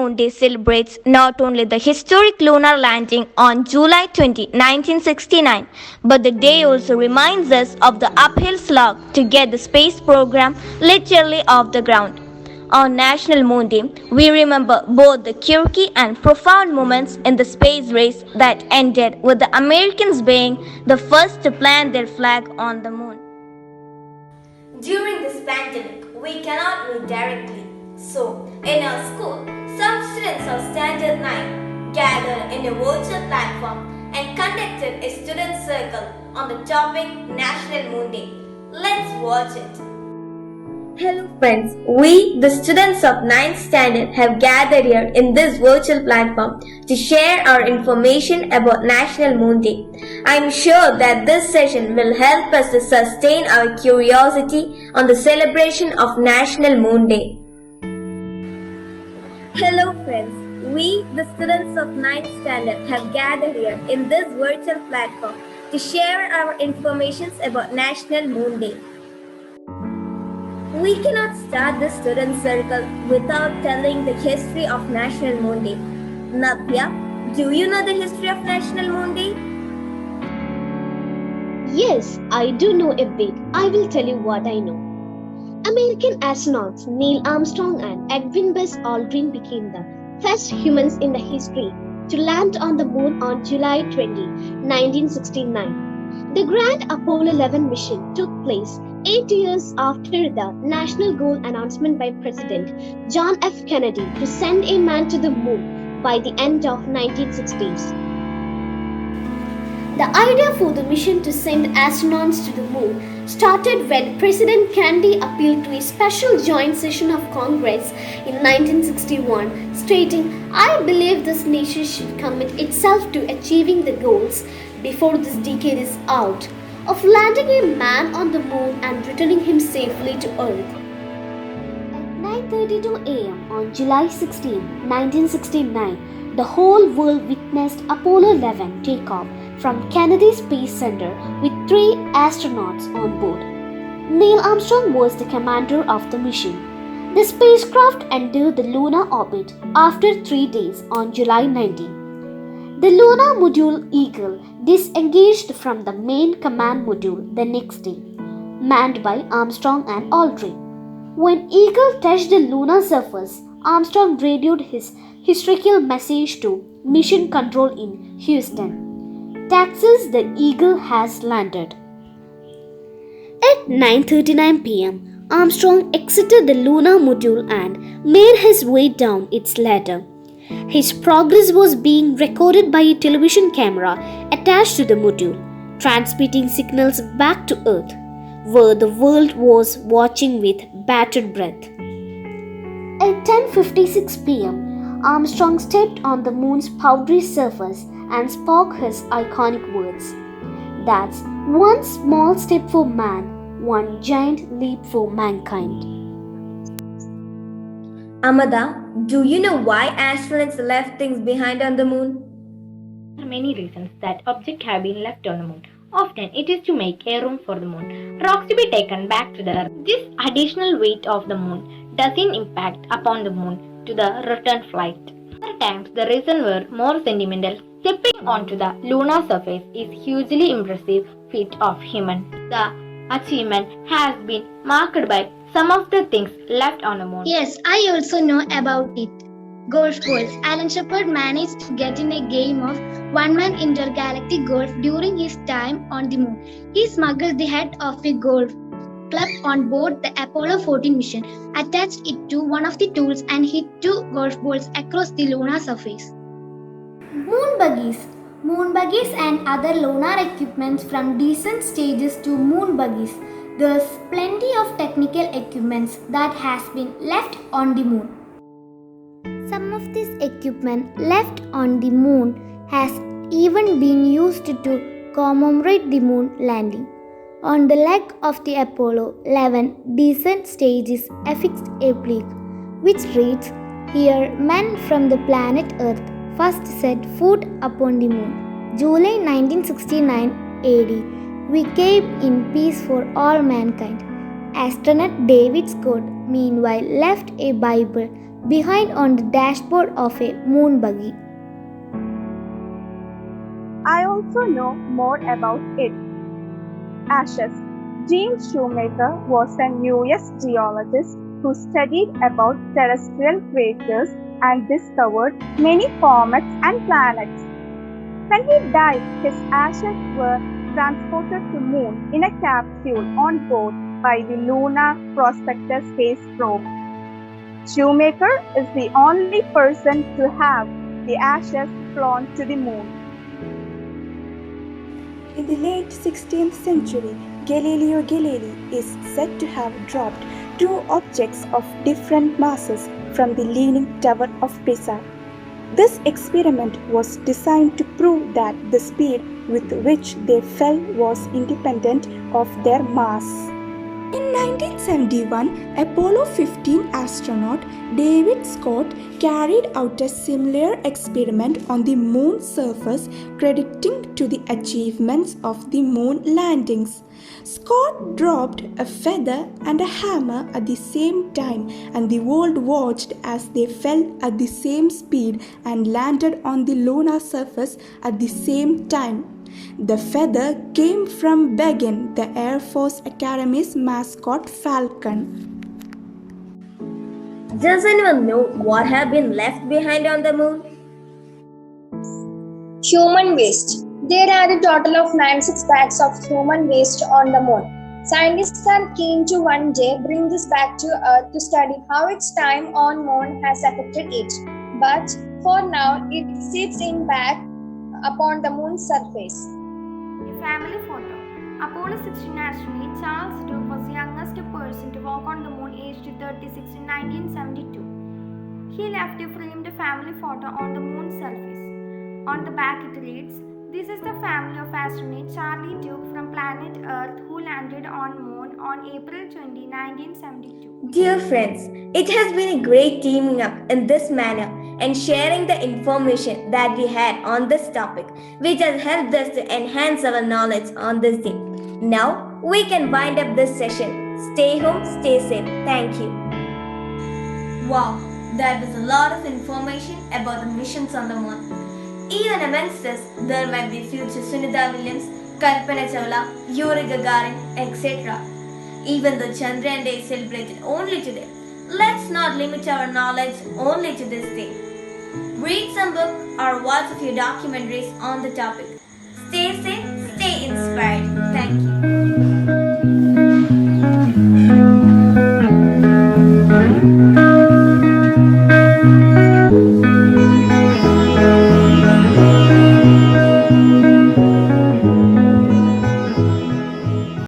Moon Day celebrates not only the historic lunar landing on July 20, 1969, but the day also reminds us of the uphill slog to get the space program literally off the ground. On National Moon Day, we remember both the quirky and profound moments in the space race that ended with the Americans being the first to plant their flag on the moon. During this pandemic, we cannot meet directly. So, in our school, some students of Standard 9 gathered in a virtual platform and conducted a student circle on the topic National Moon Day. Let's watch it. Hello friends, we the students of 9th standard have gathered here in this virtual platform to share our information about National Moon Day. I am sure that this session will help us to sustain our curiosity on the celebration of National Moon Day. Hello friends, we the students of 9th standard have gathered here in this virtual platform to share our information about National Moon Day. We cannot start the student circle without telling the history of National Moon Day. Navya, do you know the history of National Moon Day? Yes, I do know a bit. I will tell you what I know. American astronauts Neil Armstrong and Edwin Buzz Aldrin became the first humans in the history to land on the moon on July 20, 1969. The grand Apollo 11 mission took place 8 years after the national goal announcement by President John F. Kennedy to send a man to the moon by the end of 1960s. The idea for the mission to send astronauts to the moon started when President Kennedy appealed to a special joint session of Congress in 1961, stating, "I believe this nation should commit itself to achieving the goals before this decade is out of landing a man on the moon and returning him safely to Earth." At 9:32 a.m. on July 16, 1969, the whole world witnessed Apollo 11 take off from Kennedy Space Center with 3 astronauts on board. Neil Armstrong was the commander of the mission. The spacecraft entered the lunar orbit after 3 days on July 19. The lunar module Eagle disengaged from the main command module the next day, manned by Armstrong and Aldrin. When Eagle touched the lunar surface, Armstrong radioed his historical message to Mission Control in Houston. "Texas, the Eagle has landed." At 9:39 p.m., Armstrong exited the lunar module and made his way down its ladder. His progress was being recorded by a television camera attached to the module, transmitting signals back to Earth, where the world was watching with bated breath. At 10:56 p.m., Armstrong stepped on the moon's powdery surface and spoke his iconic words, "That's one small step for man, one giant leap for mankind." Amada, do you know why astronauts left things behind on the moon? There are many reasons that objects have been left on the moon. Often it is to make a room for the moon, rocks to be taken back to the Earth. This additional weight of the moon doesn't impact upon the moon to the return flight. Other times the reason were more sentimental. Stepping onto the lunar surface is hugely impressive feat of human. The achievement has been marked by some of the things left on the moon. Yes, I also know about it. Golf balls. Alan Shepard managed to get in a game of one-man intergalactic golf during his time on the moon. He smuggled the head of a golf club on board the Apollo 14 mission, attached it to one of the tools, and hit 2 golf balls across the lunar surface. Moon buggies. Moon buggies and other lunar equipments, from descent stages to moon buggies. There's plenty of technical equipments that has been left on the moon. Some of this equipment left on the moon has even been used to commemorate the moon landing. On the leg of the Apollo 11 descent stage is affixed a plaque which reads, "Here men from the planet Earth first set foot upon the moon. July 1969 AD. We came in peace for all mankind." Astronaut David Scott, meanwhile, left a Bible behind on the dashboard of a moon buggy. I also know more about it. Ashes. James Shoemaker was a US geologist who studied about terrestrial craters and discovered many comets and planets. When he died, his ashes were transported to Moon in a capsule on board by the Lunar Prospector space probe. Shoemaker is the only person to have the ashes flown to the Moon. In the late 16th century, Galileo Galilei is said to have dropped two objects of different masses from the Leaning Tower of Pisa. This experiment was designed to prove that the speed with which they fell was independent of their mass. In 1971, Apollo 15 astronaut David Scott carried out a similar experiment on the moon's surface, crediting to the achievements of the moon landings. Scott dropped a feather and a hammer at the same time, and the world watched as they fell at the same speed and landed on the lunar surface at the same time. The feather came from Begin, the Air Force Academy's mascot falcon. Does anyone know what have been left behind on the moon? Human waste. There are a total of 96 bags of human waste on the moon. Scientists are keen to one day bring this back to Earth to study how its time on moon has affected it. But for now, it sits in back upon the moon's surface. A family photo. Apollo 16 astronaut Charles Duke was the youngest person to walk on the moon aged 36 in 1972. He left a framed family photo on the moon's surface. On the back it reads, "This is the family of astronaut Charlie Duke from planet Earth who landed on moon on April 20, 1972. Dear friends, it has been a great teaming up in this manner and sharing the information that we had on this topic, which has helped us to enhance our knowledge on this day. Now, we can wind up this session. Stay home, stay safe. Thank you. Wow, that was a lot of information about the missions on the moon. Even amongst us, there might be future Sunita Williams, Kalpana Chawla, Yuri Gagarin, etc. Even though Chandrayaan Day is celebrated only today, let's not limit our knowledge only to this day. Read some book or watch a few documentaries on the topic. Stay safe, stay inspired. Thank you.